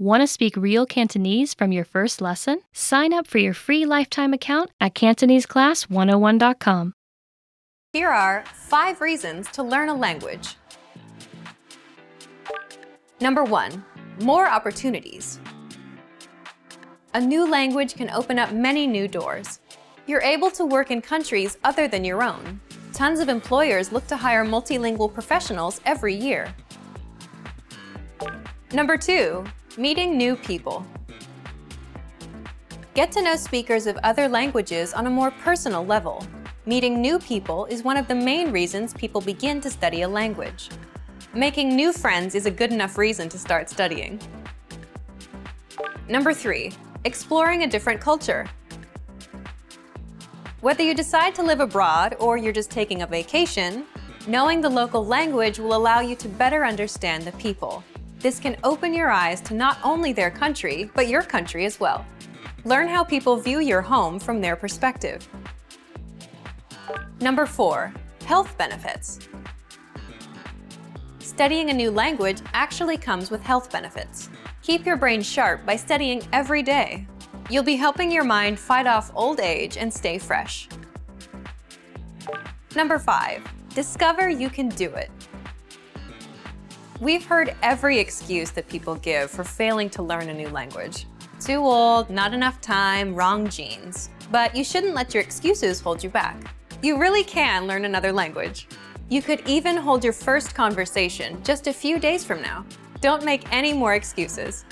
Want to speak real Cantonese from your first lesson? Sign up for your free lifetime account at CantoneseClass101.com. Here are 5 reasons to learn a language. Number 1. More opportunities. A new language can open up many new doors. You're able to work in countries other than your own. Tons of employers look to hire multilingual professionals every year. Number 2. Meeting new people. Get to know speakers of other languages on a more personal level. Meeting new people is one of the main reasons people begin to study a language. Making new friends is a good enough reason to start studying. Number 3. Exploring a different culture. Whether you decide to live abroad or you're just taking a vacation, knowing the local language will allow you to better understand the people. This can open your eyes to not only their country, but your country as well. Learn how people view your home from their perspective. Number 4. Health benefits. Studying a new language actually comes with health benefits. Keep your brain sharp by studying every day. You'll be helping your mind fight off old age and stay fresh. Number 5. Discover you can do it. We've heard every excuse that people give for failing to learn a new language. Too old, not enough time, wrong genes. But you shouldn't let your excuses hold you back. You really can learn another language. You could even hold your first conversation just a few days from now. Don't make any more excuses.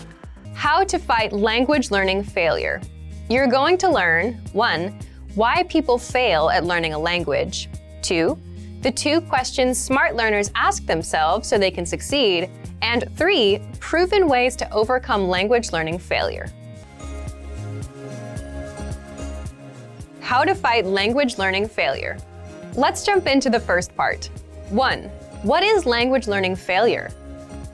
How to fight language learning failure. You're going to learn 1. Why people fail at learning a language. 2. The 2 questions smart learners ask themselves so they can succeed. And 3. Proven ways to overcome language learning failure. How to fight language learning failure. Let's jump into the first part. 1. What is language learning failure?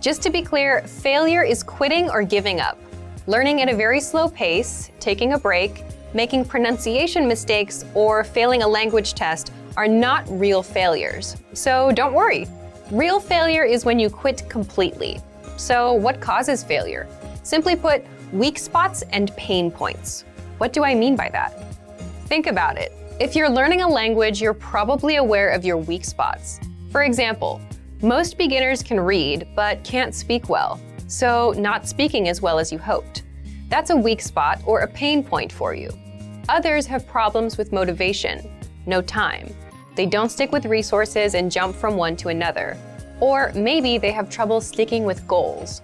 Just to be clear, failure is quitting or giving up. Learning at a very slow pace, taking a break, making pronunciation mistakes, or failing a language test are not real failures. So don't worry. Real failure is when you quit completely. So what causes failure? Simply put, weak spots and pain points. What do I mean by that? Think about it. If you're learning a language, you're probably aware of your weak spots. For example, most beginners can read but can't speak well, so not speaking as well as you hoped. That's a weak spot or a pain point for you. Others have problems with motivation, no time. They don't stick with resources and jump from one to another. Or maybe they have trouble sticking with goals.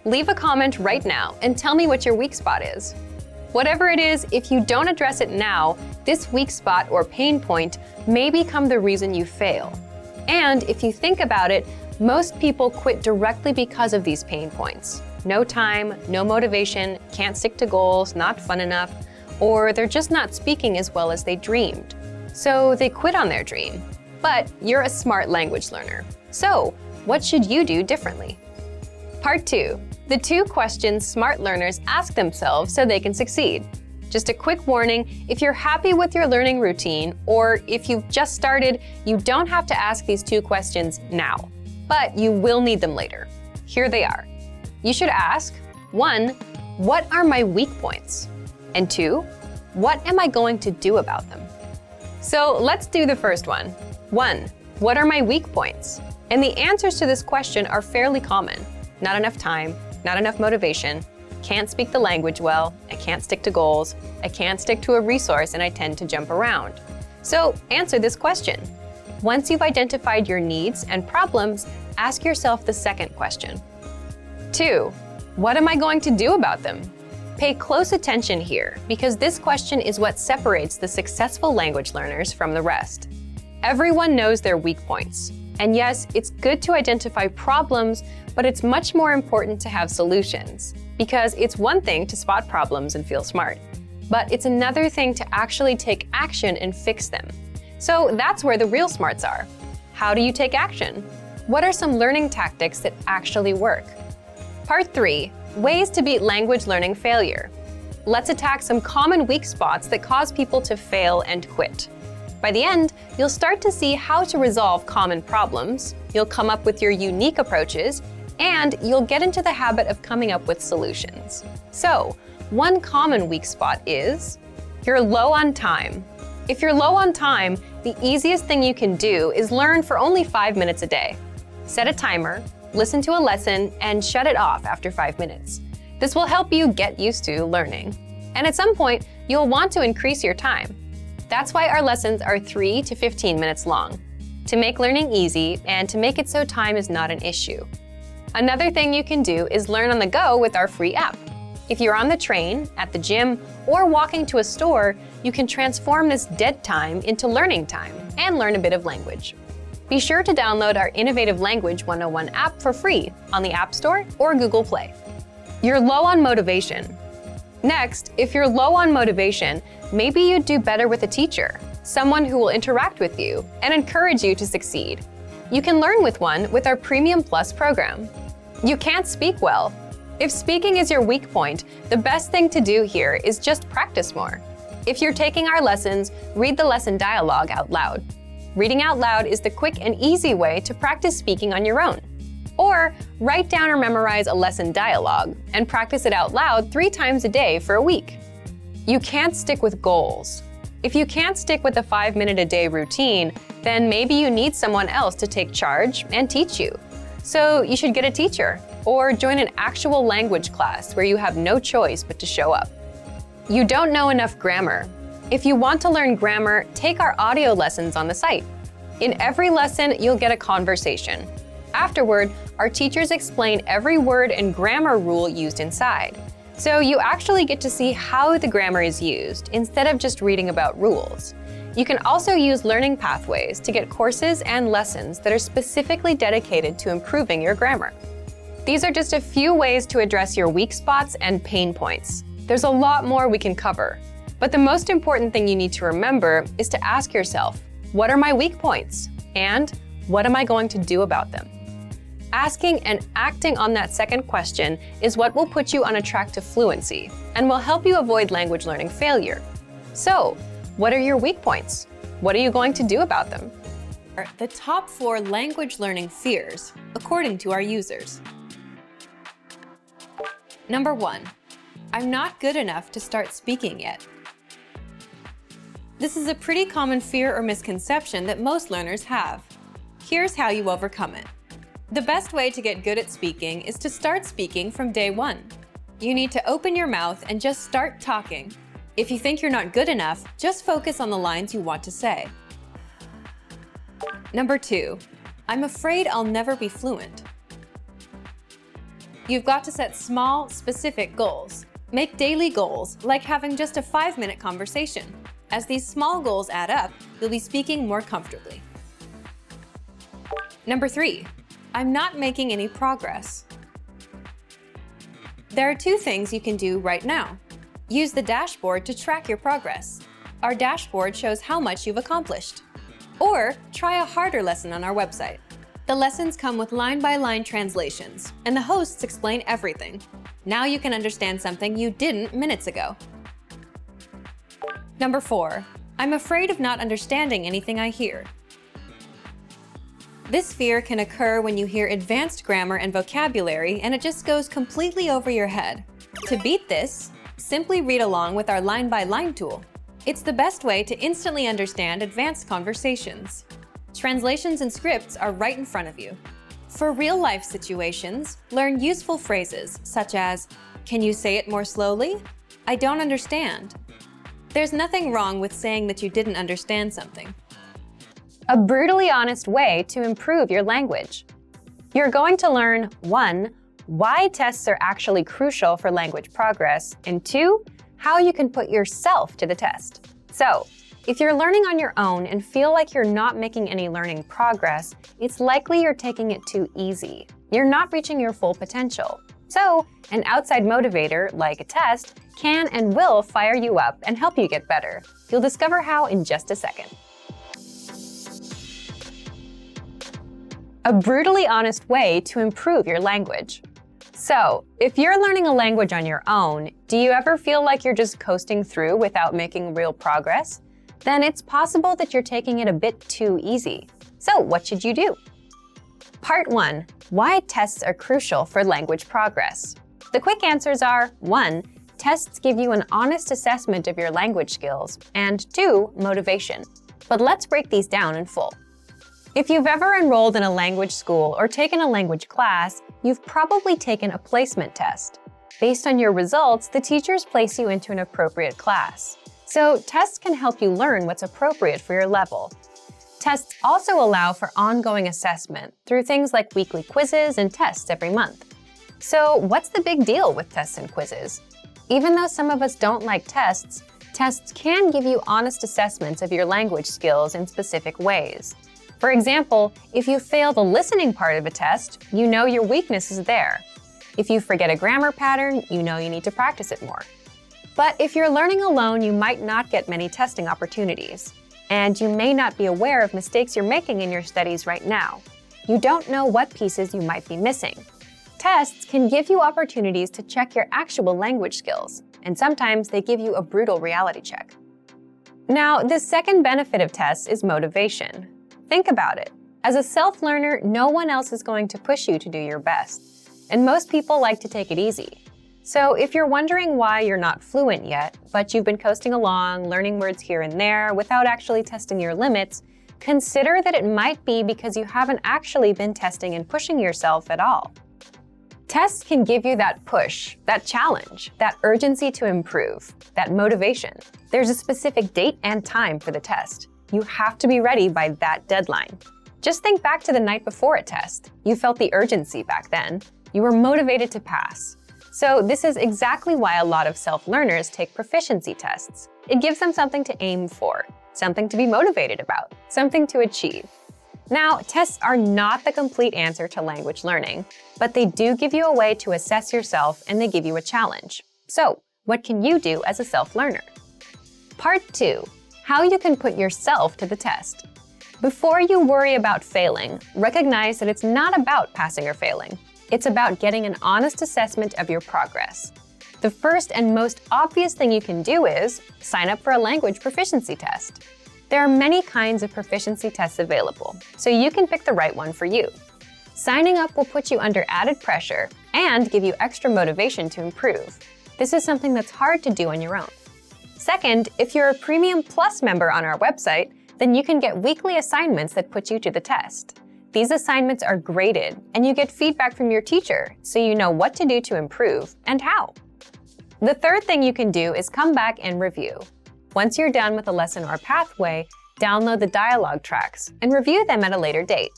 Leave a comment right now and tell me what your weak spot is. Whatever it is, if you don't address it now, this weak spot or pain point may become the reason you fail. And if you think about it, most people quit directly because of these pain points. No time, no motivation, can't stick to goals, not fun enough, or they're just not speaking as well as they dreamed. So they quit on their dream. But you're a smart language learner. So what should you do differently? Part 2. The 2 questions smart learners ask themselves so they can succeed. Just a quick warning, if you're happy with your learning routine, or if you've just started, you don't have to ask these 2 questions now. But you will need them later. Here they are. You should ask, 1. What are my weak points? And 2. What am I going to do about them? So let's do the first one. 1. What are my weak points? And the answers to this question are fairly common. Not enough time, not enough motivation, can't speak the language well, I can't stick to goals, I can't stick to a resource, and I tend to jump around. So answer this question. Once you've identified your needs and problems, ask yourself the second question. 2. What am I going to do about them? Pay close attention here, because this question is what separates the successful language learners from the rest. Everyone knows their weak points. And yes, it's good to identify problems, but it's much more important to have solutions. Because it's one thing to spot problems and feel smart, but it's another thing to actually take action and fix them. So that's where the real smarts are. How do you take action? What are some learning tactics that actually work? Part 3. Ways to beat language learning failure. Let's attack some common weak spots that cause people to fail and quit. By the end, you'll start to see how to resolve common problems, you'll come up with your unique approaches, and you'll get into the habit of coming up with solutions. So, one common weak spot is you're low on time. If you're low on time, the easiest thing you can do is learn for only 5 minutes a day. Set a timer, listen to a lesson, and shut it off after 5 minutes. This will help you get used to learning. And at some point, you'll want to increase your time. That's why our lessons are 3 to 15 minutes long, to make learning easy and to make it so time is not an issue. Another thing you can do is learn on the go with our free app. If you're on the train, at the gym, or walking to a store, you can transform this dead time into learning time and learn a bit of language. Be sure to download our Innovative Language 101 app for free on the App Store or Google Play. You're low on motivation. Next, if you're low on motivation, maybe you'd do better with a teacher, someone who will interact with you and encourage you to succeed. You can learn with one with our Premium Plus program. You can't speak well. If speaking is your weak point, the best thing to do here is just practice more. If you're taking our lessons, read the lesson dialogue out loud. Reading out loud is the quick and easy way to practice speaking on your own. Or write down or memorize a lesson dialogue and practice it out loud 3 times a day for a week. You can't stick with goals. If you can't stick with a 5-minute-a-day routine, then maybe you need someone else to take charge and teach you. So you should get a teacher or join an actual language class where you have no choice but to show up. You don't know enough grammar. If you want to learn grammar, take our audio lessons on the site. In every lesson, you'll get a conversation. Afterward, our teachers explain every word and grammar rule used inside. So you actually get to see how the grammar is used instead of just reading about rules. You can also use learning pathways to get courses and lessons that are specifically dedicated to improving your grammar. These are just a few ways to address your weak spots and pain points. There's a lot more we can cover. But the most important thing you need to remember is to ask yourself, what are my weak points? And what am I going to do about them? Asking and acting on that second question is what will put you on a track to fluency and will help you avoid language learning failure. So, what are your weak points? What are you going to do about them? The top 4 language learning fears, according to our users. Number 1, I'm not good enough to start speaking yet. This is a pretty common fear or misconception that most learners have. Here's how you overcome it. The best way to get good at speaking is to start speaking from day 1. You need to open your mouth and just start talking. If you think you're not good enough, just focus on the lines you want to say. Number 2, I'm afraid I'll never be fluent. You've got to set small, specific goals. Make daily goals, like having just a 5-minute conversation. As these small goals add up, you'll be speaking more comfortably. Number 3, I'm not making any progress. There are 2 things you can do right now. Use the dashboard to track your progress. Our dashboard shows how much you've accomplished. Or try a harder lesson on our website. The lessons come with line-by-line translations, and the hosts explain everything. Now you can understand something you didn't minutes ago. Number 4, I'm afraid of not understanding anything I hear. This fear can occur when you hear advanced grammar and vocabulary and it just goes completely over your head. To beat this, simply read along with our line-by-line tool. It's the best way to instantly understand advanced conversations. Translations and scripts are right in front of you. For real-life situations, learn useful phrases such as, "Can you say it more slowly? I don't understand." There's nothing wrong with saying that you didn't understand something. A brutally honest way to improve your language. You're going to learn 1, why tests are actually crucial for language progress, and 2, how you can put yourself to the test. So, if you're learning on your own and feel like you're not making any learning progress, it's likely you're taking it too easy. You're not reaching your full potential. So, an outside motivator, like a test, can and will fire you up and help you get better. You'll discover how in just a second. A brutally honest way to improve your language. So, if you're learning a language on your own, do you ever feel like you're just coasting through without making real progress? Then it's possible that you're taking it a bit too easy. So, what should you do? Part 1. Why tests are crucial for language progress. The quick answers are 1. Tests give you an honest assessment of your language skills, and 2. Motivation. But let's break these down in full. If you've ever enrolled in a language school or taken a language class, you've probably taken a placement test. Based on your results, the teachers place you into an appropriate class. So tests can help you learn what's appropriate for your level. Tests also allow for ongoing assessment through things like weekly quizzes and tests every month. So what's the big deal with tests and quizzes? Even though some of us don't like tests, tests can give you honest assessments of your language skills in specific ways. For example, if you fail the listening part of a test, you know your weakness is there. If you forget a grammar pattern, you know you need to practice it more. But if you're learning alone, you might not get many testing opportunities. And you may not be aware of mistakes you're making in your studies right now. You don't know what pieces you might be missing. Tests can give you opportunities to check your actual language skills, and sometimes they give you a brutal reality check. Now, the second benefit of tests is motivation. Think about it. As a self-learner, no one else is going to push you to do your best, and most people like to take it easy. So if you're wondering why you're not fluent yet, but you've been coasting along, learning words here and there without actually testing your limits, consider that it might be because you haven't actually been testing and pushing yourself at all. Tests can give you that push, that challenge, that urgency to improve, that motivation. There's a specific date and time for the test. You have to be ready by that deadline. Just think back to the night before a test. You felt the urgency back then. You were motivated to pass. So this is exactly why a lot of self-learners take proficiency tests. It gives them something to aim for, something to be motivated about, something to achieve. Now, tests are not the complete answer to language learning, but they do give you a way to assess yourself and they give you a challenge. So, what can you do as a self-learner? Part 2. How you can put yourself to the test. Before you worry about failing, recognize that it's not about passing or failing. It's about getting an honest assessment of your progress. The first and most obvious thing you can do is sign up for a language proficiency test. There are many kinds of proficiency tests available, so you can pick the right one for you. Signing up will put you under added pressure and give you extra motivation to improve. This is something that's hard to do on your own. Second, if you're a Premium Plus member on our website, then you can get weekly assignments that put you to the test. These assignments are graded, and you get feedback from your teacher, so you know what to do to improve and how. The third thing you can do is come back and review. Once you're done with a lesson or pathway, download the dialogue tracks and review them at a later date.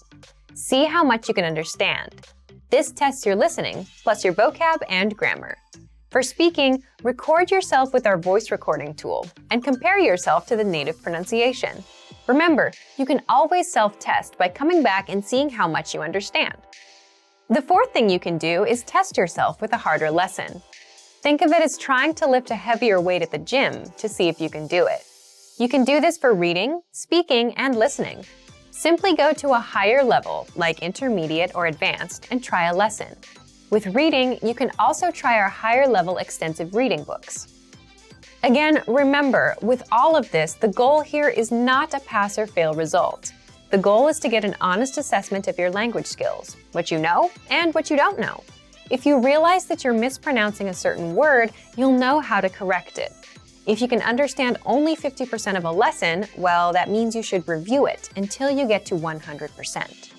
See how much you can understand. This tests your listening, plus your vocab and grammar. For speaking, record yourself with our voice recording tool and compare yourself to the native pronunciation. Remember, you can always self-test by coming back and seeing how much you understand. The fourth thing you can do is test yourself with a harder lesson. Think of it as trying to lift a heavier weight at the gym to see if you can do it. You can do this for reading, speaking, and listening. Simply go to a higher level, like intermediate or advanced, and try a lesson. With reading, you can also try our higher level extensive reading books. Again, remember, with all of this, the goal here is not a pass or fail result. The goal is to get an honest assessment of your language skills, what you know and what you don't know. If you realize that you're mispronouncing a certain word, you'll know how to correct it. If you can understand only 50% of a lesson, well, that means you should review it until you get to 100%.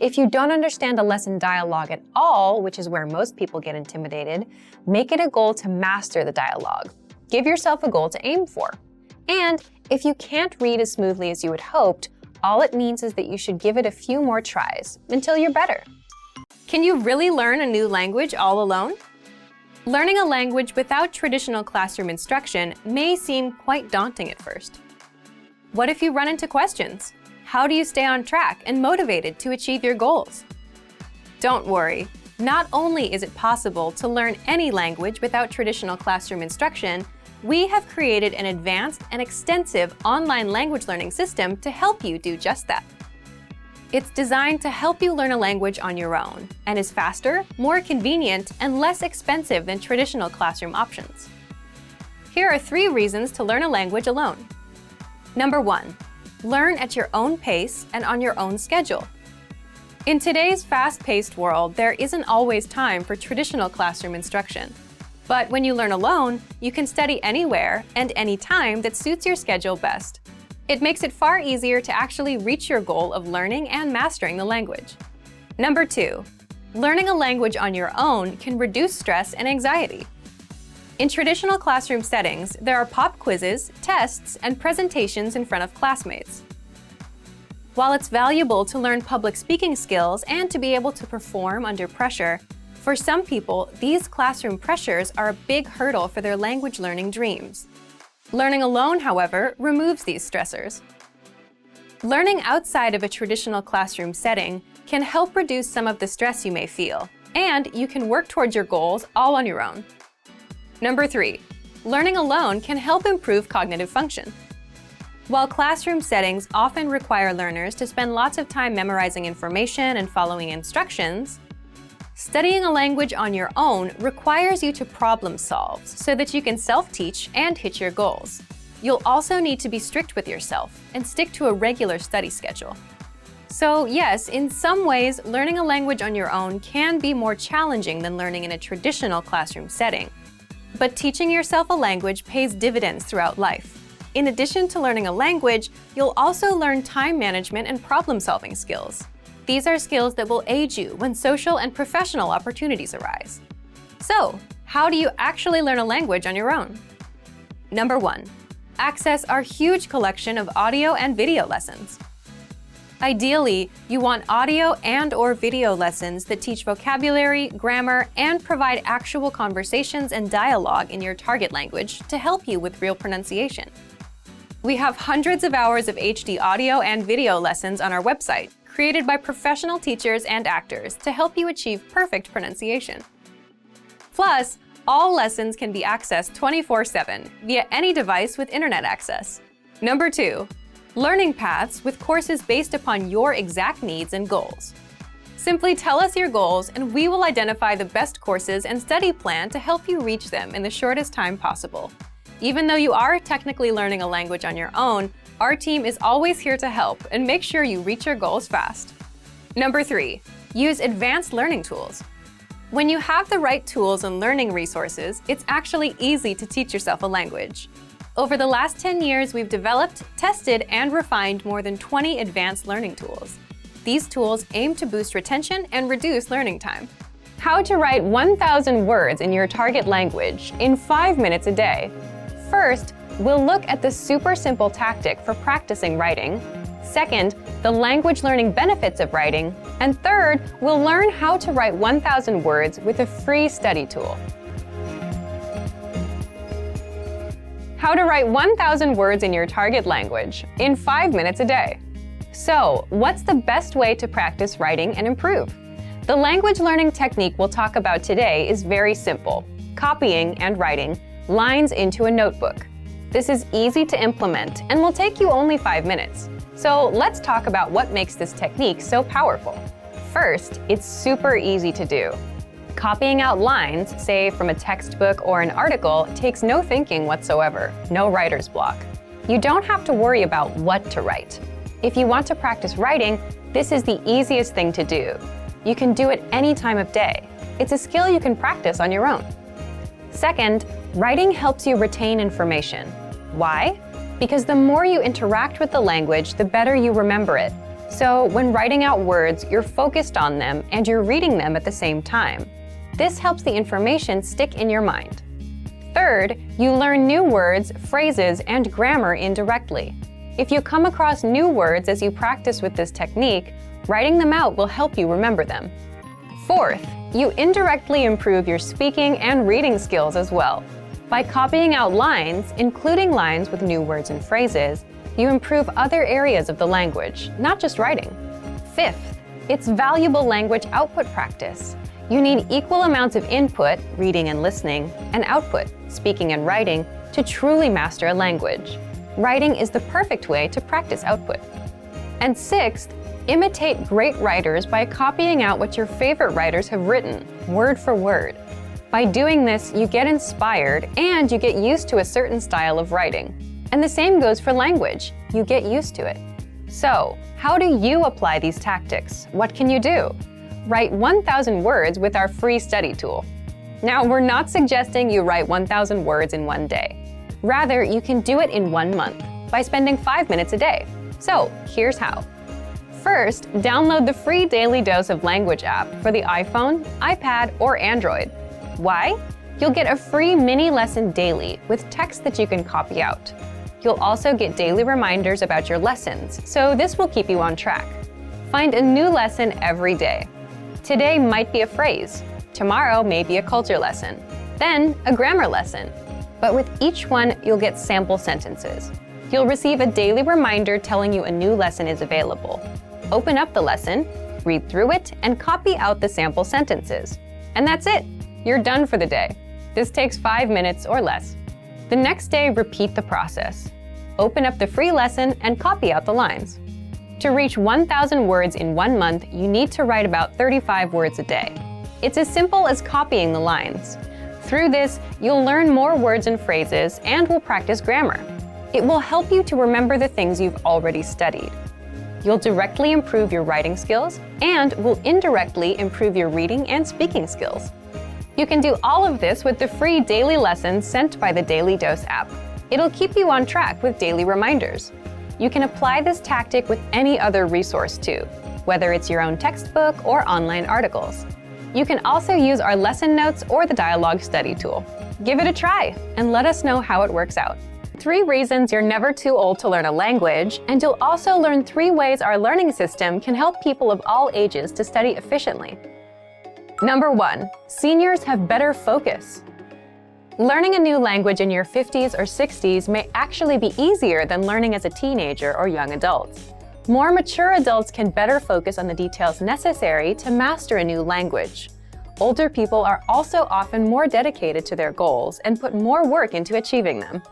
If you don't understand a lesson dialogue at all, which is where most people get intimidated, make it a goal to master the dialogue. Give yourself a goal to aim for. And if you can't read as smoothly as you had hoped, all it means is that you should give it a few more tries until you're better. Can you really learn a new language all alone? Learning a language without traditional classroom instruction may seem quite daunting at first. What if you run into questions? How do you stay on track and motivated to achieve your goals? Don't worry. Not only is it possible to learn any language without traditional classroom instruction, we have created an advanced and extensive online language learning system to help you do just that. It's designed to help you learn a language on your own and is faster, more convenient, and less expensive than traditional classroom options. Here are 3 reasons to learn a language alone. Number 1, learn at your own pace and on your own schedule. In today's fast-paced world, there isn't always time for traditional classroom instruction. But when you learn alone, you can study anywhere and anytime that suits your schedule best. It makes it far easier to actually reach your goal of learning and mastering the language. Number 2, learning a language on your own can reduce stress and anxiety. In traditional classroom settings, there are pop quizzes, tests, and presentations in front of classmates. While it's valuable to learn public speaking skills and to be able to perform under pressure, for some people, these classroom pressures are a big hurdle for their language learning dreams. Learning alone, however, removes these stressors. Learning outside of a traditional classroom setting can help reduce some of the stress you may feel, and you can work towards your goals all on your own. Number 3, learning alone can help improve cognitive function. While classroom settings often require learners to spend lots of time memorizing information and following instructions, studying a language on your own requires you to problem solve so that you can self-teach and hit your goals. You'll also need to be strict with yourself and stick to a regular study schedule. So yes, in some ways, learning a language on your own can be more challenging than learning in a traditional classroom setting. But teaching yourself a language pays dividends throughout life. In addition to learning a language, you'll also learn time management and problem-solving skills. These are skills that will aid you when social and professional opportunities arise. So, how do you actually learn a language on your own? Number 1, access our huge collection of audio and video lessons. Ideally, you want audio and/or video lessons that teach vocabulary, grammar, and provide actual conversations and dialogue in your target language to help you with real pronunciation. We have hundreds of hours of HD audio and video lessons on our website, created by professional teachers and actors to help you achieve perfect pronunciation. Plus, all lessons can be accessed 24/7 via any device with internet access. Number 2, learning paths with courses based upon your exact needs and goals. Simply tell us your goals and we will identify the best courses and study plan to help you reach them in the shortest time possible. Even though you are technically learning a language on your own, our team is always here to help and make sure you reach your goals fast. Number 3, use advanced learning tools. When you have the right tools and learning resources, it's actually easy to teach yourself a language. Over the last 10 years, we've developed, tested, and refined more than 20 advanced learning tools. These tools aim to boost retention and reduce learning time. How to write 1,000 words in your target language in 5 minutes a day. First, we'll look at the super simple tactic for practicing writing. Second, the language learning benefits of writing. And third, we'll learn how to write 1,000 words with a free study tool. How to write 1,000 words in your target language in 5 minutes a day. So, what's the best way to practice writing and improve? The language learning technique we'll talk about today is very simple: copying and writing lines into a notebook. This is easy to implement and will take you only 5 minutes. So let's talk about what makes this technique so powerful. First, it's super easy to do. Copying out lines, say from a textbook or an article, takes no thinking whatsoever, no writer's block. You don't have to worry about what to write. If you want to practice writing, this is the easiest thing to do. You can do it any time of day. It's a skill you can practice on your own. Second, writing helps you retain information. Why? Because the more you interact with the language, the better you remember it. So when writing out words, you're focused on them and you're reading them at the same time. This helps the information stick in your mind. Third, you learn new words, phrases, and grammar indirectly. If you come across new words as you practice with this technique, writing them out will help you remember them. Fourth, you indirectly improve your speaking and reading skills as well. By copying out lines, including lines with new words and phrases, you improve other areas of the language, not just writing. Fifth, it's valuable language output practice. You need equal amounts of input, reading and listening, and output, speaking and writing, to truly master a language. Writing is the perfect way to practice output. And sixth, imitate great writers by copying out what your favorite writers have written, word for word. By doing this, you get inspired and you get used to a certain style of writing. And the same goes for language. You get used to it. So, how do you apply these tactics? What can you do? Write 1,000 words with our free study tool. Now, we're not suggesting you write 1,000 words in one day. Rather, you can do it in 1 month by spending 5 minutes a day. So, here's how. First, download the free Daily Dose of Language app for the iPhone, iPad, or Android. Why? You'll get a free mini lesson daily with text that you can copy out. You'll also get daily reminders about your lessons, so this will keep you on track. Find a new lesson every day. Today might be a phrase. Tomorrow may be a culture lesson. Then, a grammar lesson. But with each one, you'll get sample sentences. You'll receive a daily reminder telling you a new lesson is available. Open up the lesson, read through it, and copy out the sample sentences. And that's it. You're done for the day. This takes 5 minutes or less. The next day, repeat the process. Open up the free lesson and copy out the lines. To reach 1,000 words in 1 month, you need to write about 35 words a day. It's as simple as copying the lines. Through this, you'll learn more words and phrases and will practice grammar. It will help you to remember the things you've already studied. You'll directly improve your writing skills and will indirectly improve your reading and speaking skills. You can do all of this with the free daily lessons sent by the Daily Dose app. It'll keep you on track with daily reminders. You can apply this tactic with any other resource too, whether it's your own textbook or online articles. You can also use our lesson notes or the dialogue study tool. Give it a try and let us know how it works out. 3 reasons you're never too old to learn a language, and you'll also learn 3 ways our learning system can help people of all ages to study efficiently. Number 1, seniors have better focus. Learning a new language in your 50s or 60s may actually be easier than learning as a teenager or young adult. More mature adults can better focus on the details necessary to master a new language. Older people are also often more dedicated to their goals and put more work into achieving them.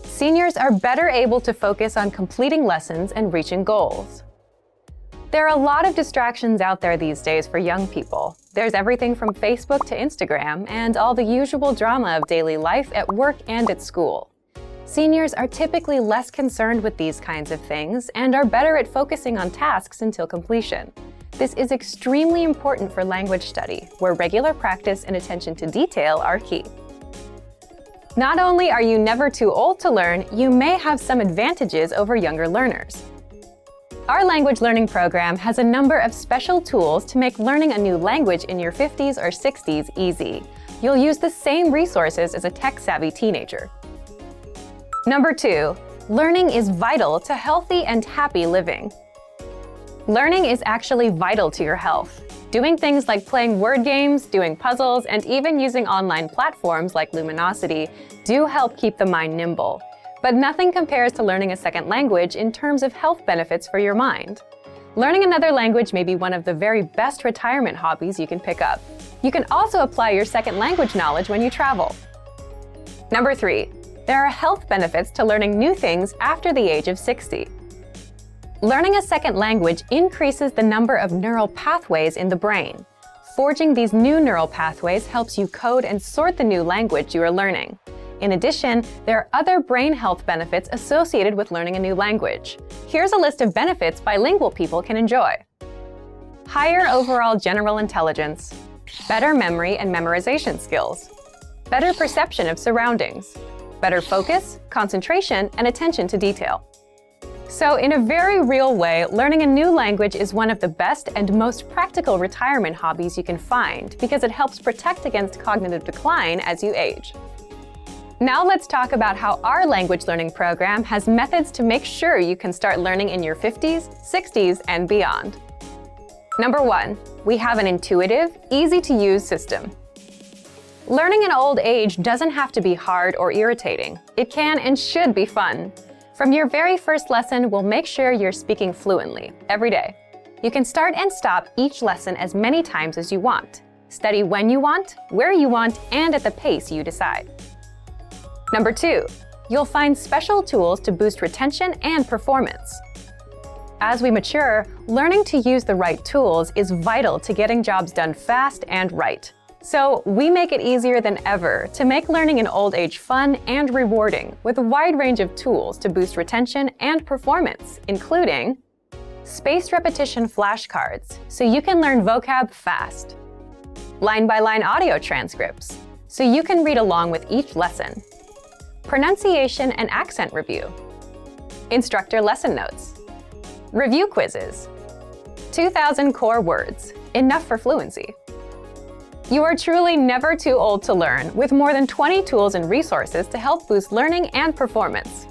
Seniors are better able to focus on completing lessons and reaching goals. There are a lot of distractions out there these days for young people. There's everything from Facebook to Instagram and all the usual drama of daily life at work and at school. Seniors are typically less concerned with these kinds of things and are better at focusing on tasks until completion. This is extremely important for language study, where regular practice and attention to detail are key. Not only are you never too old to learn, you may have some advantages over younger learners. Our language learning program has a number of special tools to make learning a new language in your 50s or 60s easy. You'll use the same resources as a tech-savvy teenager. Number 2, learning is vital to healthy and happy living. Learning is actually vital to your health. Doing things like playing word games, doing puzzles, and even using online platforms like Luminosity do help keep the mind nimble. But nothing compares to learning a second language in terms of health benefits for your mind. Learning another language may be one of the very best retirement hobbies you can pick up. You can also apply your second language knowledge when you travel. Number 3, there are health benefits to learning new things after the age of 60. Learning a second language increases the number of neural pathways in the brain. Forging these new neural pathways helps you code and sort the new language you are learning. In addition, there are other brain health benefits associated with learning a new language. Here's a list of benefits bilingual people can enjoy. Higher overall general intelligence, better memory and memorization skills, better perception of surroundings, better focus, concentration, and attention to detail. So in a very real way, learning a new language is one of the best and most practical retirement hobbies you can find because it helps protect against cognitive decline as you age. Now let's talk about how our language learning program has methods to make sure you can start learning in your 50s, 60s, and beyond. Number 1, we have an intuitive, easy-to-use system. Learning in old age doesn't have to be hard or irritating. It can and should be fun. From your very first lesson, we'll make sure you're speaking fluently every day. You can start and stop each lesson as many times as you want. Study when you want, where you want, and at the pace you decide. Number 2, you'll find special tools to boost retention and performance. As we mature, learning to use the right tools is vital to getting jobs done fast and right. So we make it easier than ever to make learning in old age fun and rewarding with a wide range of tools to boost retention and performance, including spaced repetition flashcards, so you can learn vocab fast, line-by-line audio transcripts, so you can read along with each lesson, pronunciation and accent review, instructor lesson notes, review quizzes, 2,000 core words, enough for fluency. You are truly never too old to learn, with more than 20 tools and resources to help boost learning and performance.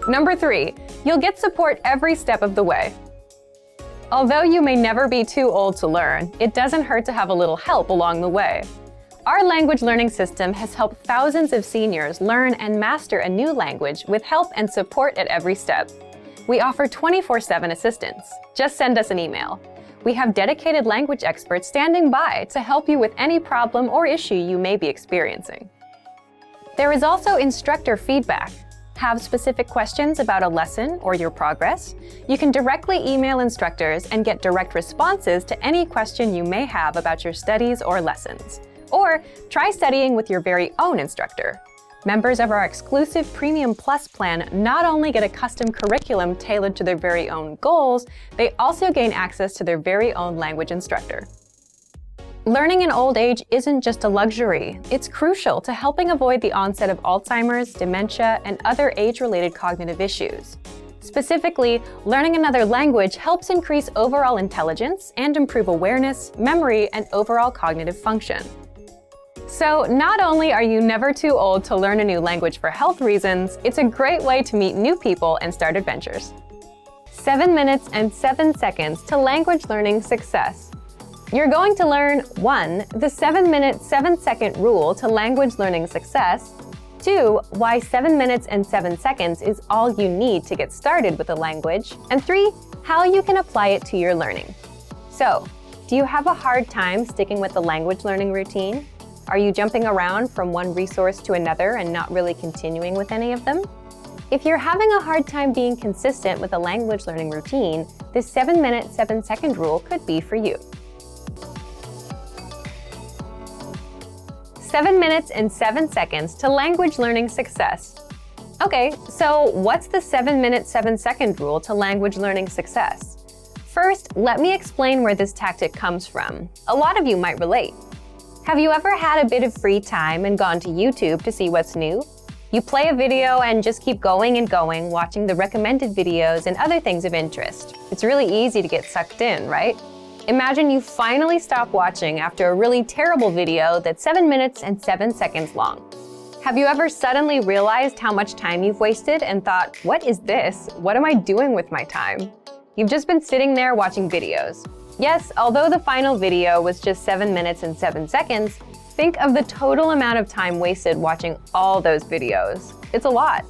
Number 3, you'll get support every step of the way. Although you may never be too old to learn, it doesn't hurt to have a little help along the way. Our language learning system has helped thousands of seniors learn and master a new language with help and support at every step. We offer 24/7 assistance. Just send us an email. We have dedicated language experts standing by to help you with any problem or issue you may be experiencing. There is also instructor feedback. Have specific questions about a lesson or your progress? You can directly email instructors and get direct responses to any question you may have about your studies or lessons. Or try studying with your very own instructor. Members of our exclusive Premium Plus plan not only get a custom curriculum tailored to their very own goals, they also gain access to their very own language instructor. Learning in old age isn't just a luxury. It's crucial to helping avoid the onset of Alzheimer's, dementia, and other age-related cognitive issues. Specifically, learning another language helps increase overall intelligence and improve awareness, memory, and overall cognitive function. So not only are you never too old to learn a new language for health reasons, it's a great way to meet new people and start adventures. 7 minutes and 7 seconds to language learning success. You're going to learn 1. The 7-minute, 7-second rule to language learning success. 2. Why 7 minutes and 7 seconds is all you need to get started with a language. And 3. How you can apply it to your learning. So, do you have a hard time sticking with the language learning routine? Are you jumping around from one resource to another and not really continuing with any of them? If you're having a hard time being consistent with a language learning routine, this 7-minute, 7-second rule could be for you. 7 minutes and 7 seconds to language learning success. Okay, so what's the 7-minute, 7-second rule to language learning success? First, let me explain where this tactic comes from. A lot of you might relate. Have you ever had a bit of free time and gone to YouTube to see what's new? You play a video and just keep going and going, watching the recommended videos and other things of interest. It's really easy to get sucked in, right? Imagine you finally stop watching after a really terrible video that's 7 minutes and 7 seconds long. Have you ever suddenly realized how much time you've wasted and thought, what is this? What am I doing with my time? You've just been sitting there watching videos. Yes, although the final video was just 7 minutes and 7 seconds, think of the total amount of time wasted watching all those videos. It's a lot.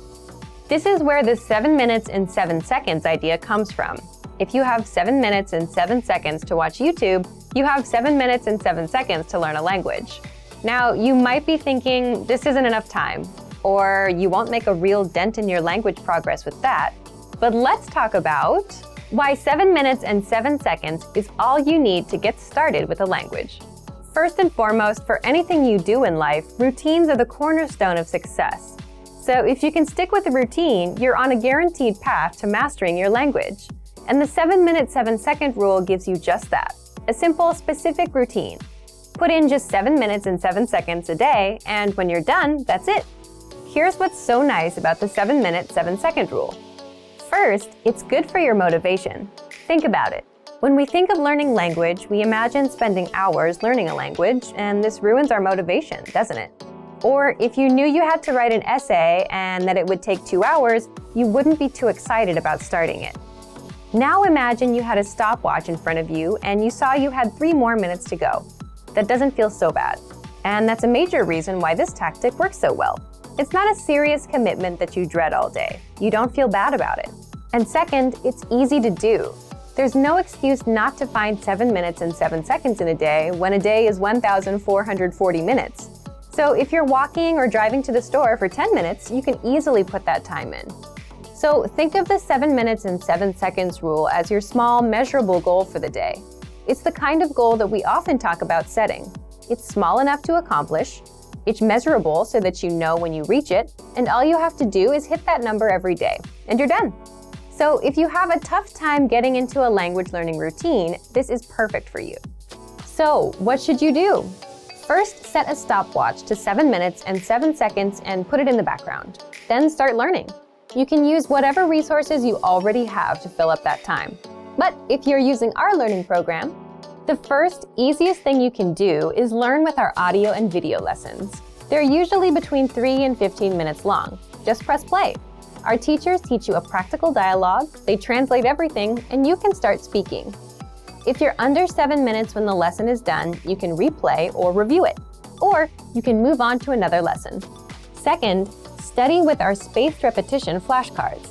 This is where the 7 minutes and 7 seconds idea comes from. If you have 7 minutes and 7 seconds to watch YouTube, you have 7 minutes and 7 seconds to learn a language. Now, you might be thinking, this isn't enough time, or you won't make a real dent in your language progress with that. But let's talk about why 7 minutes and 7 seconds is all you need to get started with a language. First and foremost, for anything you do in life, routines are the cornerstone of success. So if you can stick with a routine, you're on a guaranteed path to mastering your language. And the 7 minute, 7 second rule gives you just that, a simple, specific routine. Put in just 7 minutes and 7 seconds a day, and when you're done, that's it. Here's what's so nice about the 7 minute, 7 second rule. First, it's good for your motivation. Think about it. When we think of learning language, we imagine spending hours learning a language, and this ruins our motivation, doesn't it? Or if you knew you had to write an essay and that it would take 2 hours, you wouldn't be too excited about starting it. Now imagine you had a stopwatch in front of you and you saw you had 3 more minutes to go. That doesn't feel so bad. And that's a major reason why this tactic works so well. It's not a serious commitment that you dread all day. You don't feel bad about it. And second, it's easy to do. There's no excuse not to find 7 minutes and 7 seconds in a day when a day is 1,440 minutes. So if you're walking or driving to the store for 10 minutes, you can easily put that time in. So think of the 7 minutes and 7 seconds rule as your small, measurable goal for the day. It's the kind of goal that we often talk about setting. It's small enough to accomplish, it's measurable so that you know when you reach it, and all you have to do is hit that number every day, and you're done. So if you have a tough time getting into a language learning routine, this is perfect for you. So what should you do? First, set a stopwatch to 7 minutes and 7 seconds and put it in the background. Then start learning. You can use whatever resources you already have to fill up that time. But if you're using our learning program, the first, easiest thing you can do is learn with our audio and video lessons. They're usually between 3 and 15 minutes long. Just press play. Our teachers teach you a practical dialogue, they translate everything, and you can start speaking. If you're under 7 minutes when the lesson is done, you can replay or review it. Or you can move on to another lesson. Second, study with our spaced repetition flashcards.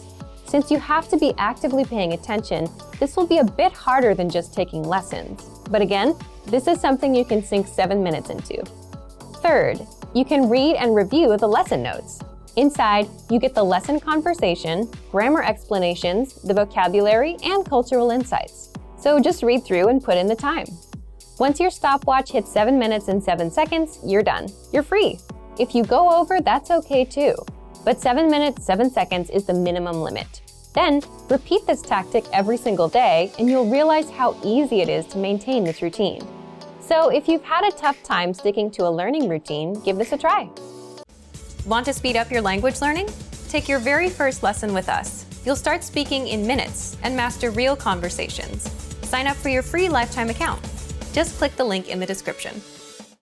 Since you have to be actively paying attention, this will be a bit harder than just taking lessons. But again, this is something you can sink 7 minutes into. Third, you can read and review the lesson notes. Inside, you get the lesson conversation, grammar explanations, the vocabulary, and cultural insights. So just read through and put in the time. Once your stopwatch hits 7 minutes and 7 seconds, you're done. You're free. If you go over, that's okay too. But 7 minutes, 7 seconds is the minimum limit. Then, repeat this tactic every single day, and you'll realize how easy it is to maintain this routine. So if you've had a tough time sticking to a learning routine, give this a try. Want to speed up your language learning? Take your very first lesson with us. You'll start speaking in minutes and master real conversations. Sign up for your free lifetime account. Just click the link in the description.